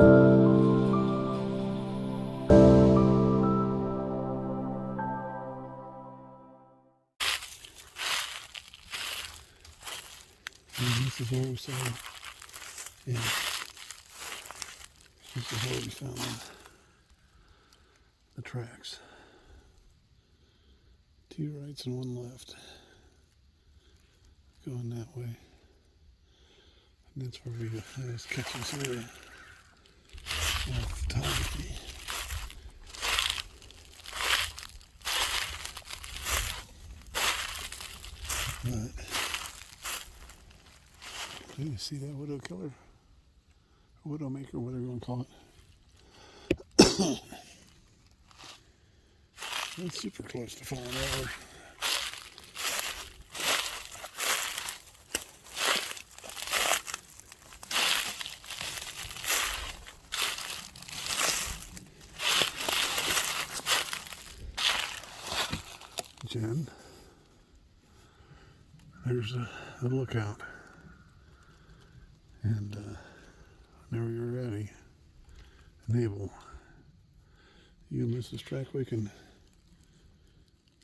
And this is where we saw, yeah, this is where we found the tracks. 2 rights and 1 left. Going that way. And that's where we was catching some of the photography. But you see that widow killer? Or widow maker, whatever you want to call it. That's super close to falling over. Jen, there's the lookout. And whenever you're ready, enable. You and Mrs. Trackway can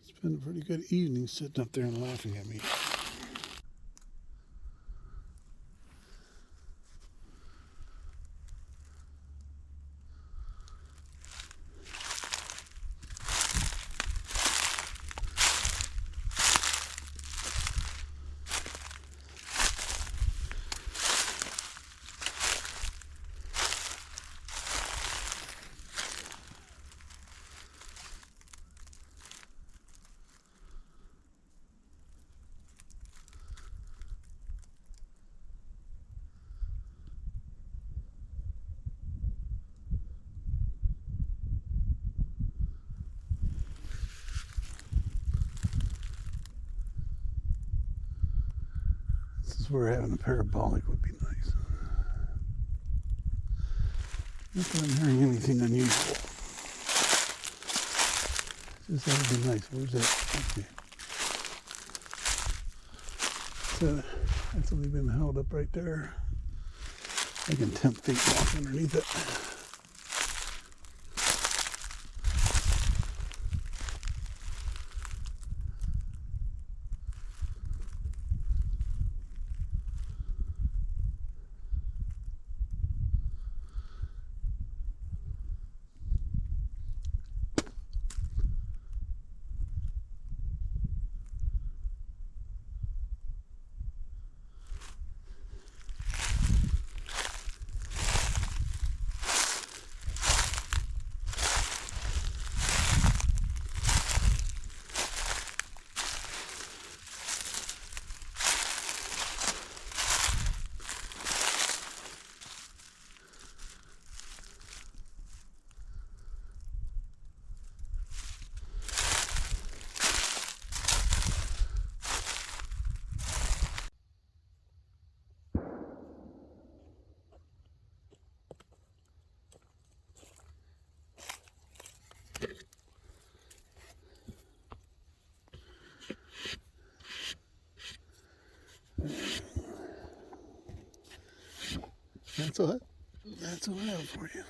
spend a pretty good evening sitting up there and laughing at me. This is where having a parabolic would be nice. Not that I'm hearing anything unusual. Just that would be nice. Where's that? Okay. So that's only been held up right there. I can 10 feet walk underneath it. That's what I have for you.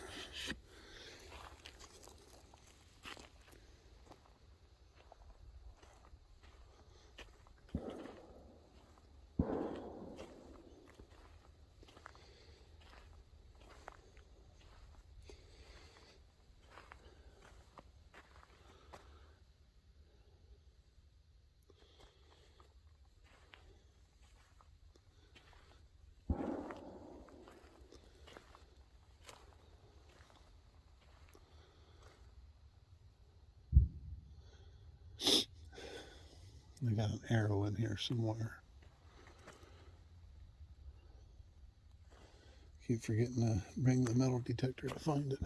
I got an arrow in here somewhere. Keep forgetting to bring the metal detector to find it.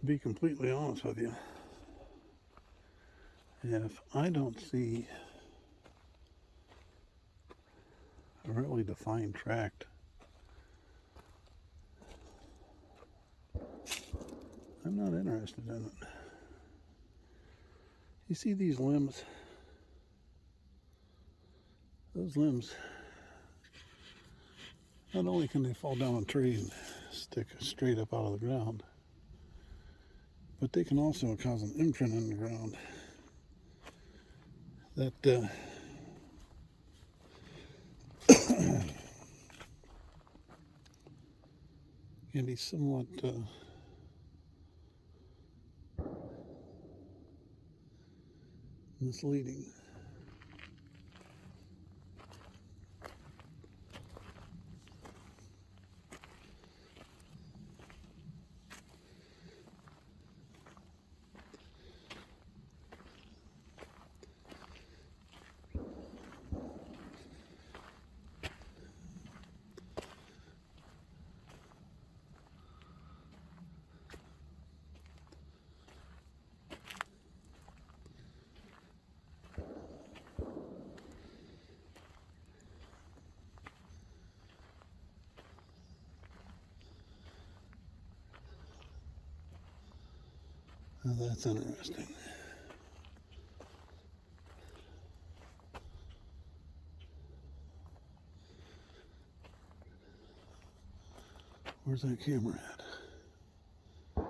To be completely honest with you, if I don't see a really defined tract, I'm not interested in it. You see these limbs? Those limbs, not only can they fall down a tree and stick straight up out of the ground, but they can also cause an imprint in the ground that can be somewhat misleading. Now that's interesting. Where's that camera at?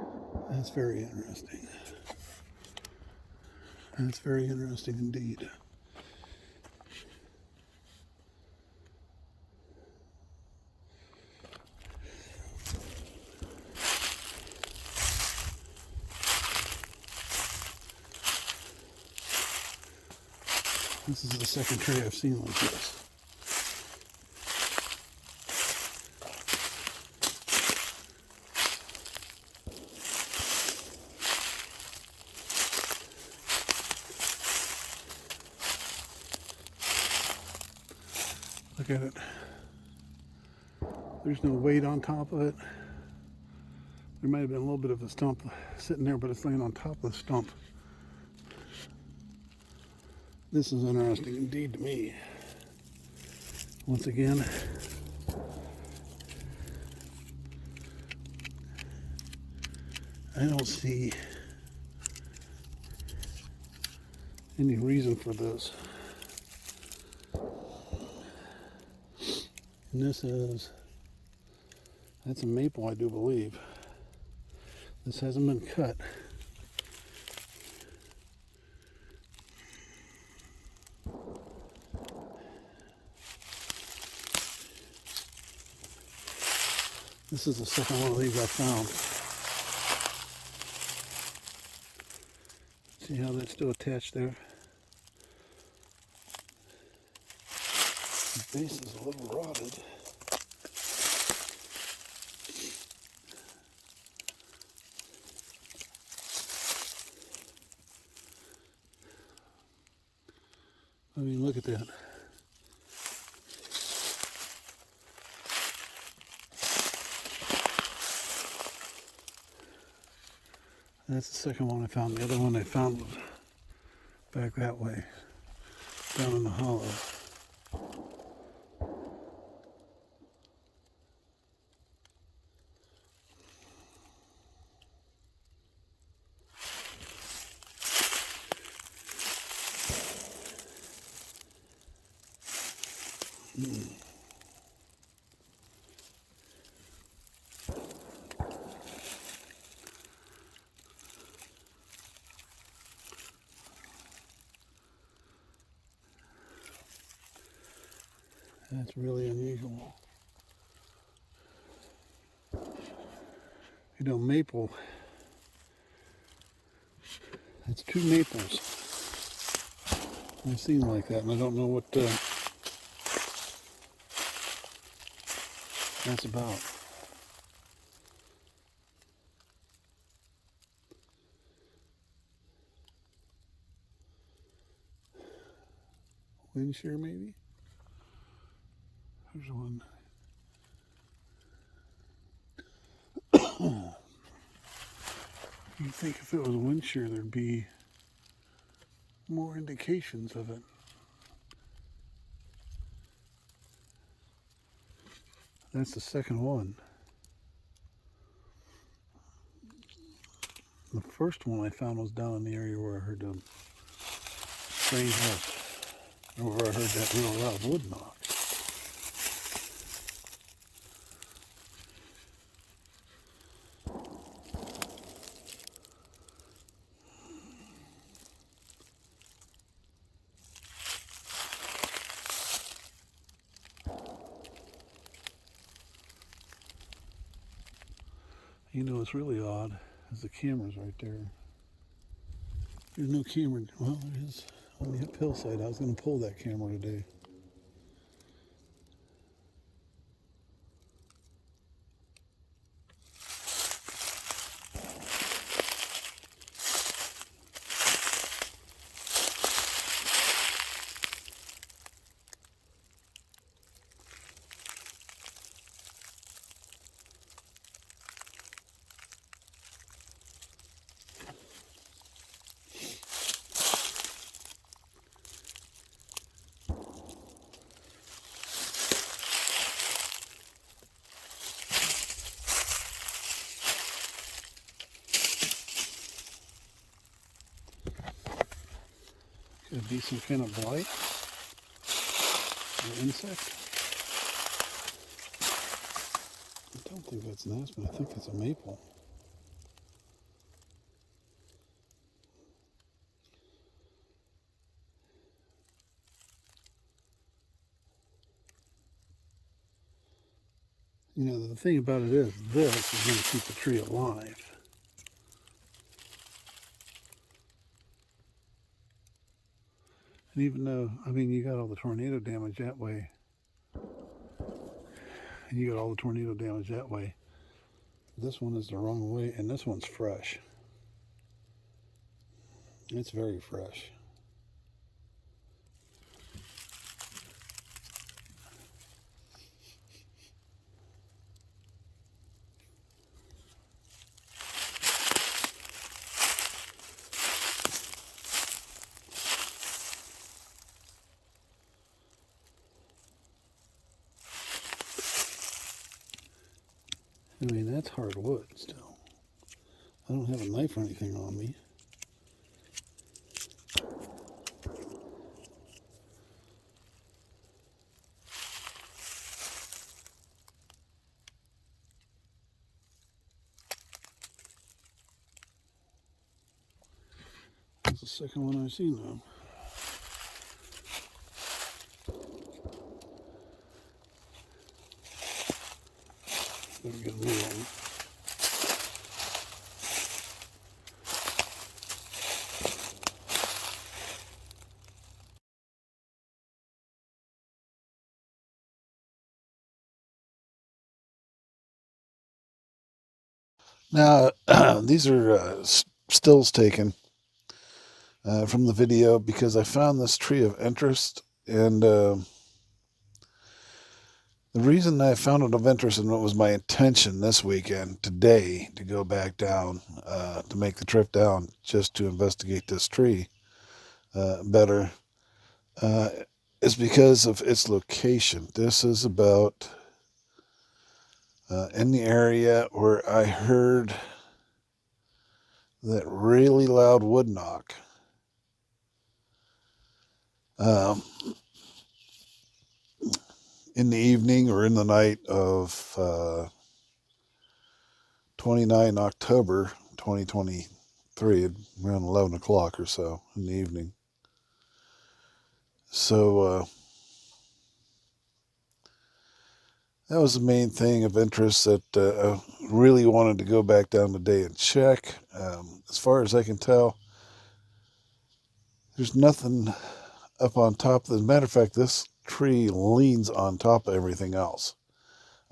That's very interesting. That's very interesting indeed. This is the second tree I've seen like this. Look at it. There's no weight on top of it. There might have been a little bit of a stump sitting there, but it's laying on top of the stump. This is interesting indeed to me. Once again, I don't see any reason for this. And that's a maple, I do believe. This hasn't been cut. This is the second one of these I found. See how that's still attached there? The base is a little rotted. I mean, look at that. That's the second one I found. The other one I found was back that way, down in the hollow. That's really unusual. You know, maple, it's two maples I've seen like that, and I don't know what that's about. Wind shear, maybe? There's one. You'd think if it was wind shear, there'd be more indications of it. That's the second one. The first one I found was down in the area where I heard the strange house, or where I heard that real loud wood knock. You know, it's really odd, is the camera's right there. There's no camera. Well, there is on the uphill side. I was going to pull that camera today. Could it be some kind of blight or insect? I don't think that's an aspen. I think it's a maple. You know, the thing about it is, this is going to keep the tree alive. And even though, I mean, you got all the tornado damage that way, and you got all the tornado damage that way, this one is the wrong way, and this one's fresh. It's very fresh. I mean, that's hard wood still. I don't have a knife or anything on me. That's the second one I've seen though. Better get a new one. Now, these are stills taken from the video because I found this tree of interest, and the reason I found it of interest and what was my intention this weekend, today, to go back down, to make the trip down just to investigate this tree better, is because of its location. This is about in the area where I heard that really loud wood knock. In the evening or in the night of 29 October 2023, around 11 o'clock or so in the evening. So that was the main thing of interest that I really wanted to go back down today and check. As far as I can tell, there's nothing up on top. As a matter of fact, this tree leans on top of everything else.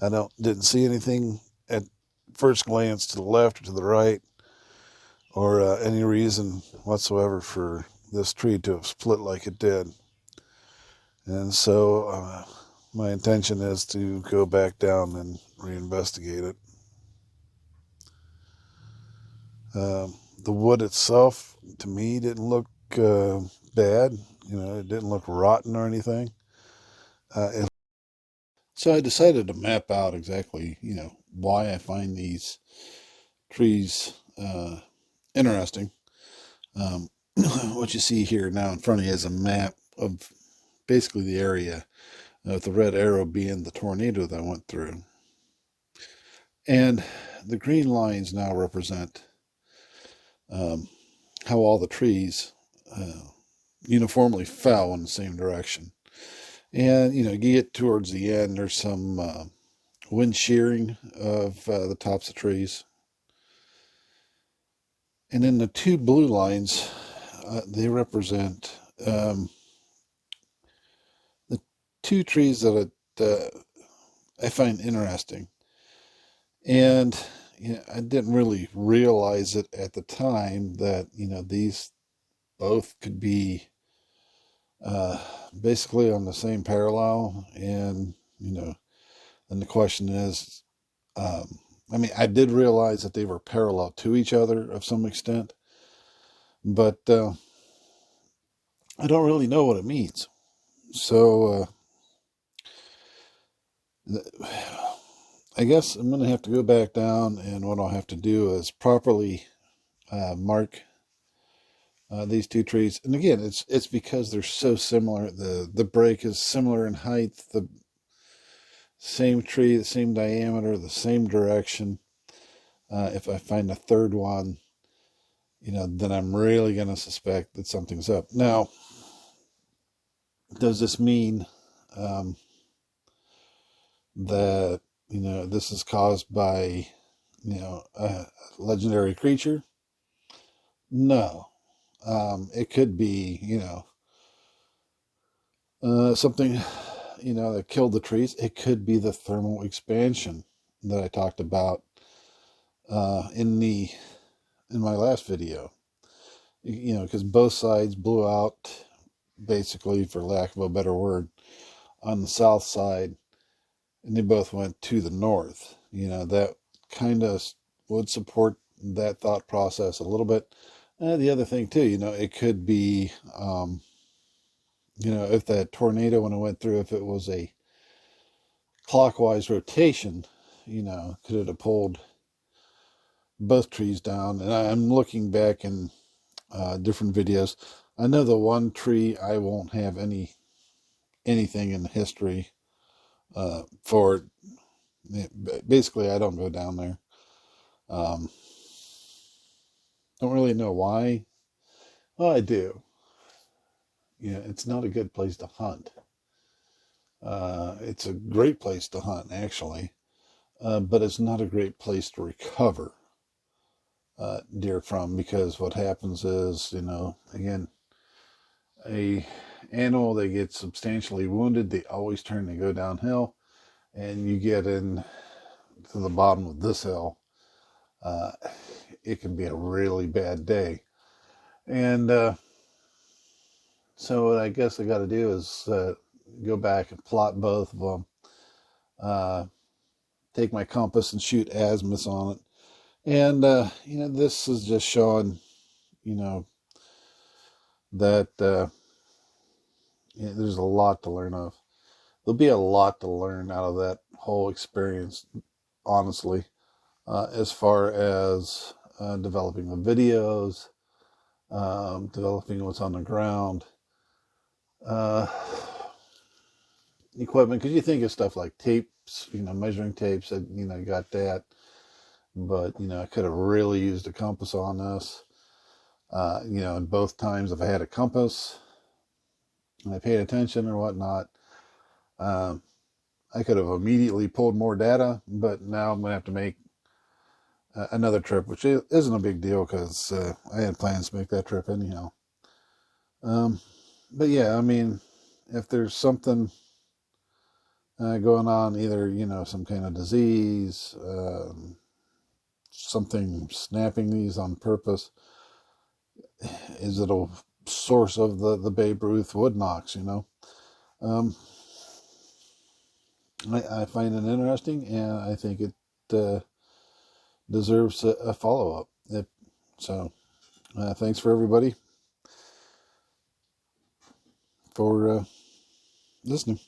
I didn't see anything at first glance to the left or to the right, or any reason whatsoever for this tree to have split like it did. And so my intention is to go back down and reinvestigate it. The wood itself, to me, didn't look bad. It didn't look rotten or anything. So I decided to map out exactly, why I find these trees interesting. Um, what you see here now in front of you is a map of basically the area, with the red arrow being the tornado that went through. And the green lines now represent how all the trees uniformly fell in the same direction. And, you get towards the end, there's some wind shearing of the tops of trees. And then the two blue lines, they represent the two trees that I find interesting. And I didn't really realize it at the time that, these both could be basically on the same parallel. And, and the question is, I did realize that they were parallel to each other of some extent, but I don't really know what it means. So I guess I'm going to have to go back down, and what I'll have to do is properly mark these two trees. And again, it's because they're so similar. The break is similar in height, the same tree, the same diameter, the same direction. If I find a third one, then I'm really going to suspect that something's up. Now, does this mean that, this is caused by, a legendary creature? No. It could be, something, that killed the trees. It could be the thermal expansion that I talked about in my last video. Because both sides blew out, basically, for lack of a better word, on the south side, and they both went to the north. That kind of would support that thought process a little bit. The other thing too, it could be, if that tornado, when it went through, if it was a clockwise rotation, could it have pulled both trees down? And I'm looking back in different videos. I know the one tree I won't have anything in history for. Basically, I don't go down there. Don't really know why. Well, I do. It's not a good place to hunt. It's a great place to hunt, actually, but it's not a great place to recover deer from, because what happens is, again, a animal that gets substantially wounded, they always turn to go downhill, and you get in to the bottom of this hill, it can be a really bad day. And so what I guess I got to do is go back and plot both of them, take my compass and shoot azimuths on it. And, this is just showing, that there's a lot to learn of. There'll be a lot to learn out of that whole experience, honestly, as far as developing the videos, developing what's on the ground, equipment. Because you think of stuff like tapes, measuring tapes, and, got that. But, I could have really used a compass on this. And both times if I had a compass and I paid attention or whatnot, I could have immediately pulled more data, but now I'm going to have to make another trip, which isn't a big deal because I had plans to make that trip anyhow. But yeah, if there's something going on, either, some kind of disease, something snapping these on purpose, is it a source of the Babe Ruth wood knocks, I find it interesting, and I think it deserves a follow-up. So thanks for everybody for listening.